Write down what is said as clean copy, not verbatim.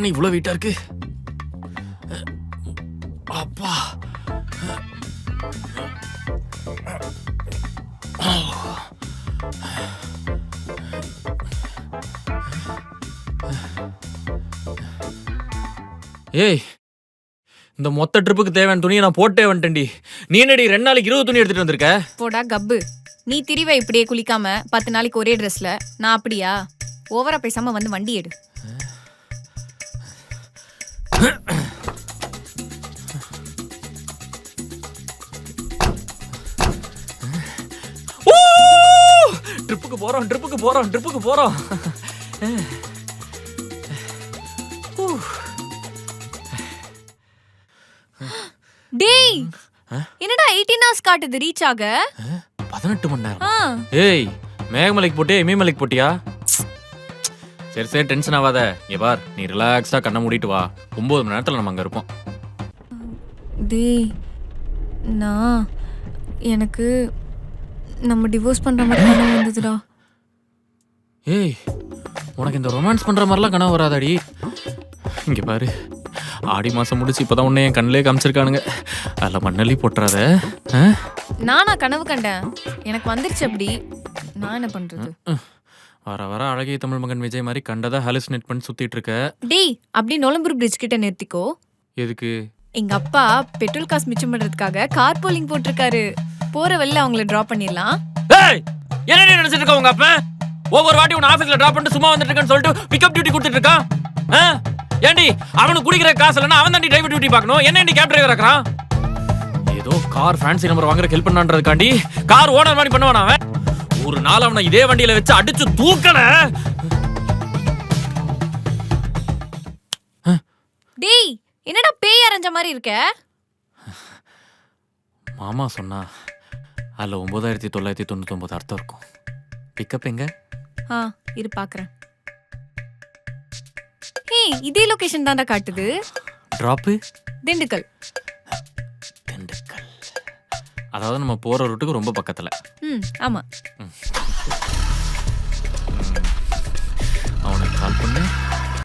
என்ன இவ்வளவு வெயிட்டா இருக்கு? அப்பா. ஏய், இந்த மொத்த ட்ரிப்புக்கு தேவையான துணியை நான் போட்டே வந்துட்டேன்டி. நீ என்னடி 2 நாளைக்கு 20 துணி எடுத்துட்டு வந்திருக்க? போடா கப்பு. நீ திரிவ இப்படியே குளிக்காம 10 நாளைக்கு ஒரே ட்ரெஸ்ல. நான் அப்படியா? ஓவரா பேசாம வந்து வண்டி எடு. ட்ரிப்புக்கு போறோம். டேய், என்னடா 18 hours காட்டுது ரீச் ஆக? 18 மணி நேரம். ஏய், மேகமலைக்கு போட்டியா இமயமலைக்கு போட்டியா? சரி டென்ஷன் ஆகாத. இங்க பார், நீ ரிலாக்ஸா கண்ணை மூடிட்டு வா. 9 மணி நேரத்துல நம்ம அங்க இருப்போம். டேய், எனக்கு நம்ம டிவோர்ஸ் பண்ற மாதிரி கனவு வந்ததுடா. ஏய், உனக்கு இந்த ரொமான்ஸ் பண்ற மாதிரிலாம் கனவு வராதாடி? இங்க பாரு, ஆடி மாசம் முடிச்சு இப்பதான் உன்னை என் கண்ணிலே காமிச்சிருக்கானுங்க. அதில் மண்ணலி போட்டுறாத. நானா கனவு கண்டேன்? எனக்கு வந்துருச்சு அப்படி. நான் என்ன பண்றது? வர அழகிய தமிழ் மகன் விஜய் மாதிரி கண்டதா ஹாலுசினேட் பண்ணி சுத்திட்டு இருக்க. டேய், அப்படி நொலம்பூர் பிரிட்ஜ் கிட்ட நிறுத்திக்கோ. எதுக்கு? எங்க அப்பா பெட்ரோல் காசு மிச்சம் பண்றதுக்காக கார் போலிங் போட்டிருக்காரு. போற வழியில அவங்கள டிராப் பண்ணிடலாம். ஏய், என்ன நினைச்சிட்டு இருக்க உங்க அப்பா? ஒவ்வொரு வாட்டி உன் ஆபீஸ்ல டிராப் பண்ணிட்டு சும்மா வந்துட்டு இருக்கேன்னு சொல்லிட்டு பிக்கப் டியூட்டி கொடுத்துட்டு இருக்கான். ஏண்டி, அவனுக்கு குடிக்கிற காசு இல்லைன்னா அவன் தாண்டி டிரைவர் டியூட்டி பார்க்கணும். என்ன கேப் டிரைவர் இருக்கிறான்? ஏதோ கார் ஃபேன்சி நம்பர் வாங்குற ஹெல்ப் பண்ணான்றதுக்காண்டி கார் ஓனர் மாதிரி பண்ணுவான் அவன். ஒரு நாள் அவனை இதே வண்டியில வச்சு அடிச்சு தூக்கல. டேய், என்னடா பேய் அரைஞ்ச மாதிரி இருக்க? மாமா சொன்னா அதுல 9999 அர்த்தம் இருக்கும். பிக்கப் எங்க? இரு பாக்குறேன். ஏய், இதே லொகேஷன் தான்டா காட்டுது. டிராப் திண்டுக்கல். அதாவது நம்ம போற ரூட்டுக்கு ரொம்ப பக்கத்துல. ஆமா. அவனுக்கு கால் பண்ணு.